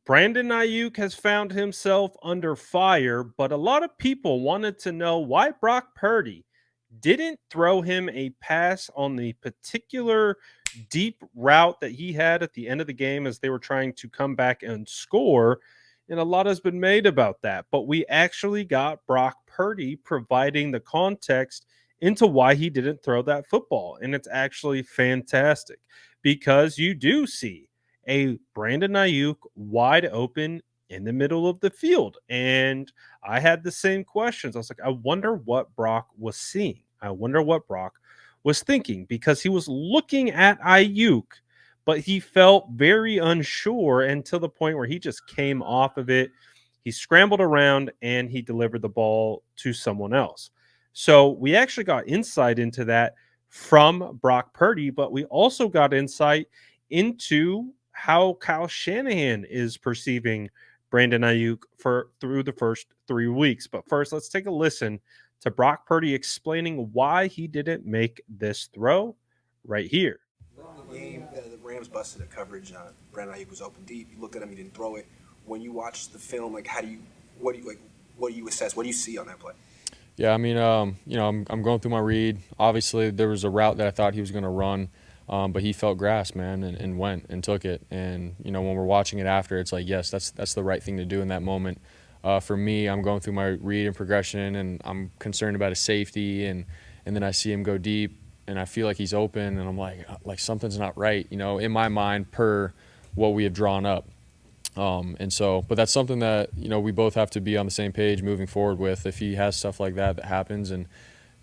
Brandon Aiyuk has found himself under fire, but a lot of people wanted to know why Brock Purdy didn't throw him a pass on the particular deep route that he had at the end of the game as they were trying to come back and score. And a lot has been made about that. But we actually got Brock Purdy providing the context into why he didn't throw that football. And it's actually fantastic because you do see a Brandon Aiyuk wide open in the middle of the field. And I had the same questions. I was like, I wonder what Brock was seeing. I wonder what Brock was thinking because he was looking at Ayuk, but he felt very unsure until the point where he just came off of it. He scrambled around and he delivered the ball to someone else. So we actually got insight into that from Brock Purdy, but we also got insight into how Kyle Shanahan is perceiving Brandon Aiyuk for through the first 3 weeks. But first, let's take a listen to Brock Purdy explaining why he didn't make this throw right here. Game, the Rams busted a coverage. Brandon Aiyuk was open deep. You looked at him, he didn't throw it. When you watch the film, like what do you like, what do you assess? What do you see on that play? Yeah, I mean, I'm going through my read. Obviously, there was a route that I thought he was going to run, but he felt grass, man, and went and took it. And when we're watching it after, it's like, yes, that's the right thing to do in that moment. For me, I'm going through my read and progression, and I'm concerned about his safety, and then I see him go deep, and I feel like he's open, and I'm like something's not right, in my mind per what we have drawn up. But that's something that we both have to be on the same page moving forward with. If he has stuff like that happens, and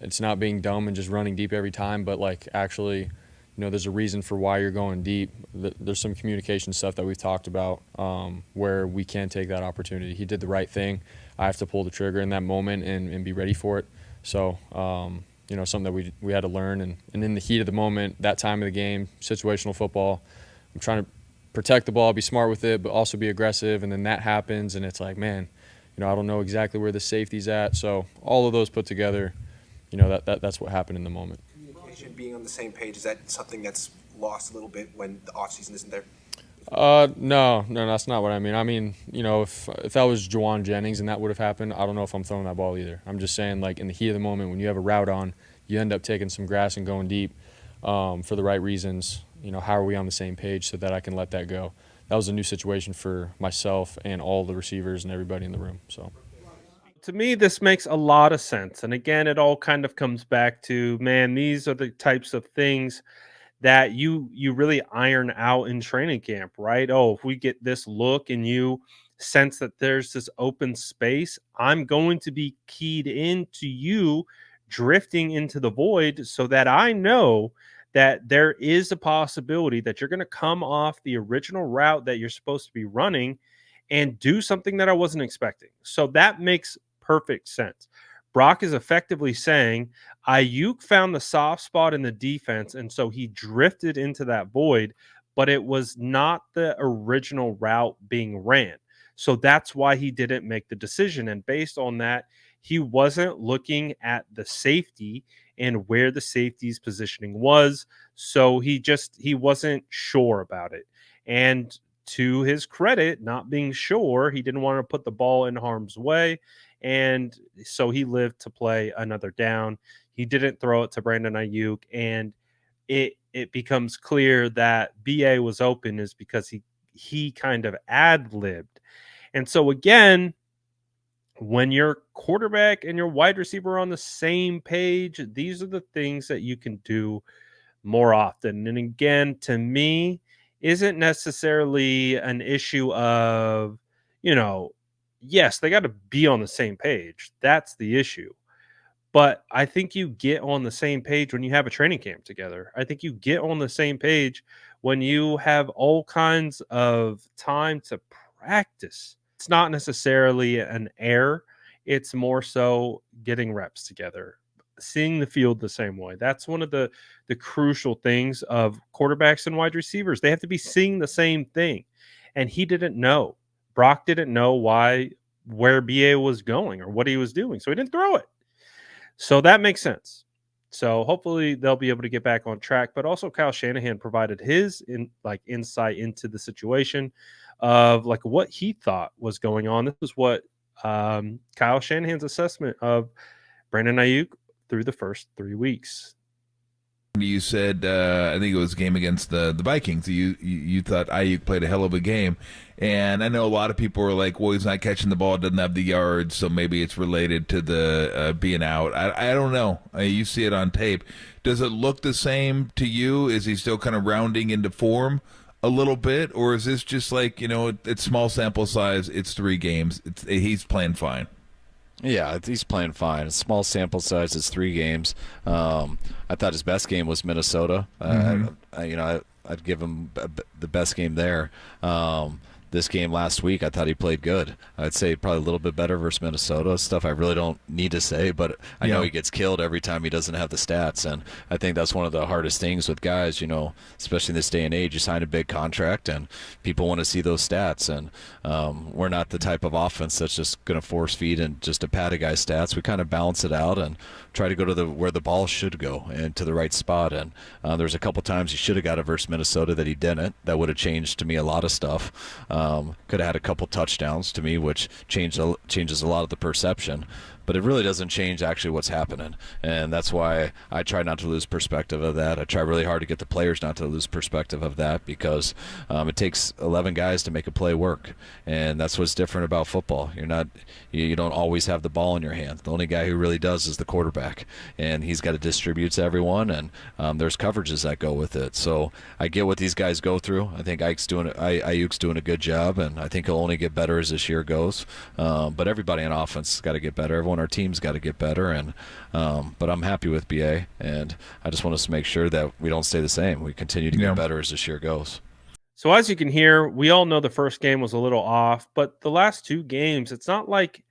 it's not being dumb and just running deep every time, but like actually, there's a reason for why you're going deep. There's some communication stuff that we've talked about where we can take that opportunity. He did the right thing. I have to pull the trigger in that moment and be ready for it. So, something that we had to learn. And in the heat of the moment, that time of the game, situational football, I'm trying to protect the ball, be smart with it, but also be aggressive. And then that happens, and it's like, man, I don't know exactly where the safety's at. So all of those put together, that's what happened in the moment. Communication, being on the same page, is that something that's lost a little bit when the offseason isn't there? No, that's not what I mean. I mean, if that was Jawan Jennings and that would have happened, I don't know if I'm throwing that ball either. I'm just saying, like, in the heat of the moment, when you have a route on, you end up taking some grass and going deep for the right reasons. How are we on the same page so that I can let that go? That was a new situation for myself and all the receivers and everybody in the room. So, To me, this makes a lot of sense. And again, it all kind of comes back to, man, these are the types of things that you really iron out in training camp, right? Oh, if we get this look and you sense that there's this open space, I'm going to be keyed into you drifting into the void so that I know that there is a possibility that you're going to come off the original route that you're supposed to be running and do something that I wasn't expecting. So that makes perfect sense. Brock is effectively saying Ayuk found the soft spot in the defense, and so he drifted into that void, but it was not the original route being ran. So that's why he didn't make the decision. And based on that, he wasn't looking at the safety and where the safety's positioning was. So he wasn't sure about it. And to his credit, not being sure, he didn't want to put the ball in harm's way. And so he lived to play another down. He didn't throw it to Brandon Ayuk, and it becomes clear that BA was open is because he kind of ad libbed. And so again, when your quarterback and your wide receiver are on the same page, these are the things that you can do more often. And again, to me, isn't necessarily an issue of, you know, yes, they got to be on the same page. That's the issue. But I think you get on the same page when you have a training camp together. I think you get on the same page when you have all kinds of time to practice. It's not necessarily an error, it's more so getting reps together, seeing the field the same way. That's one of the crucial things of quarterbacks and wide receivers. They have to be seeing the same thing. And he didn't know. Brock didn't know where BA was going or what he was doing. So he didn't throw it. So that makes sense. So hopefully they'll be able to get back on track. But also Kyle Shanahan provided his insight into the situation of like what he thought was going on. This was what Kyle Shanahan's assessment of Brandon Ayuk through the first 3 weeks. You said I think it was a game against the Vikings. You thought Ayuk played a hell of a game, and I know a lot of people were like, "Well, he's not catching the ball, doesn't have the yards, so maybe it's related to the being out." I don't know. You see it on tape. Does it look the same to you? Is he still kind of rounding into form a little bit, or is this just like it's small sample size? It's 3 games. He's playing fine. Yeah, he's playing fine. A small sample size. It's 3 games. I thought his best game was Minnesota. I'd give him the best game there. This game last week, I thought he played good. I'd say probably a little bit better versus Minnesota. Stuff I really don't need to say, but I know he gets killed every time he doesn't have the stats, and I think that's one of the hardest things with guys, especially in this day and age. You sign a big contract, and people want to see those stats, and we're not the type of offense that's just going to force feed and just to pad a guy's stats. We kind of balance it out and try to go to where the ball should go and to the right spot, and there's a couple times he should have got it versus Minnesota that he didn't. That would have changed to me a lot of stuff. Could have had a couple touchdowns to me, which changes a lot of the perception. But it really doesn't change actually what's happening. And that's why I try not to lose perspective of that. I try really hard to get the players not to lose perspective of that because it takes 11 guys to make a play work. And that's what's different about football. You don't always have the ball in your hand. The only guy who really does is the quarterback. And he's got to distribute to everyone, and there's coverages that go with it. So I get what these guys go through. I think Ayuk's doing a good job, and I think he'll only get better as this year goes. But everybody on offense has got to get better. Everyone on our team's got to get better, and but I'm happy with BA, and I just want us to make sure that we don't stay the same. We continue to get better as this year goes. So as you can hear, we all know the first game was a little off, but the last 2 games, it's not like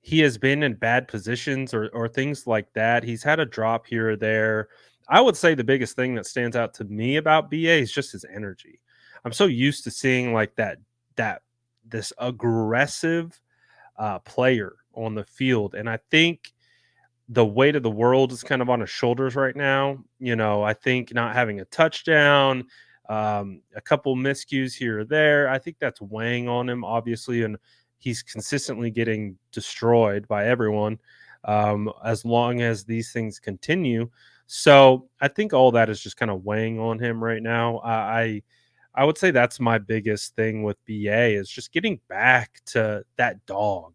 he has been in bad positions or things like that. He's had a drop here or there. I would say the biggest thing that stands out to me about BA is just his energy. I'm so used to seeing like this aggressive player on the field, and I think the weight of the world is kind of on his shoulders right now. I think not having a touchdown, a couple miscues here or there, I think that's weighing on him, obviously, and he's consistently getting destroyed by everyone as long as these things continue. So I think all that is just kind of weighing on him right now. I would say that's my biggest thing with BA is just getting back to that dog,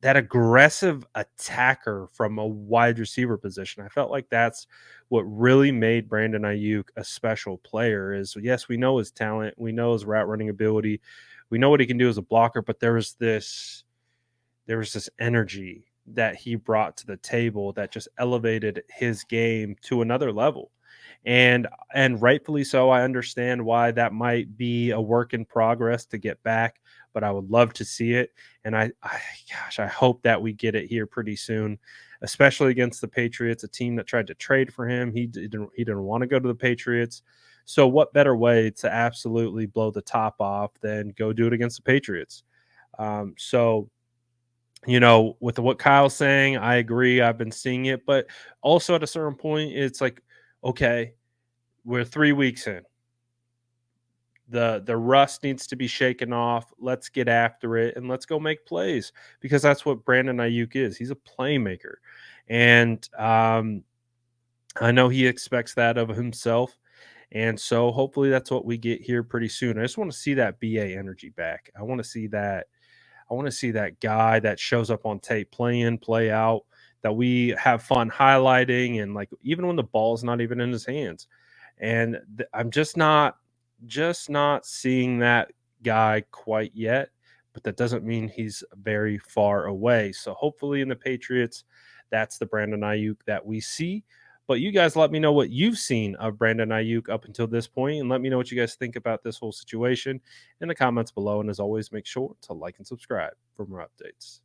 that aggressive attacker from a wide receiver position. I felt like that's what really made Brandon Aiyuk a special player. Is yes, we know his talent, we know his route running ability, we know what he can do as a blocker, but there was this energy that he brought to the table that just elevated his game to another level. And rightfully so. I understand why that might be a work in progress to get back, but I would love to see it. And I hope that we get it here pretty soon, especially against the Patriots, a team that tried to trade for him. He didn't want to go to the Patriots. So what better way to absolutely blow the top off than go do it against the Patriots? So with what Kyle's saying, I agree. I've been seeing it, but also at a certain point, it's like, okay, we're 3 weeks in. The rust needs to be shaken off. Let's get after it and let's go make plays because that's what Brandon Aiyuk is. He's a playmaker, and I know he expects that of himself. And so hopefully that's what we get here pretty soon. I just want to see that BA energy back. I want to see that. I want to see that guy that shows up on tape, play in, play out, that we have fun highlighting, and like even when the ball's not even in his hands. And I'm just not seeing that guy quite yet, but that doesn't mean he's very far away. So hopefully in the Patriots, that's the Brandon Aiyuk that we see. But you guys let me know what you've seen of Brandon Aiyuk up until this point, and let me know what you guys think about this whole situation in the comments below. And as always, make sure to like and subscribe for more updates.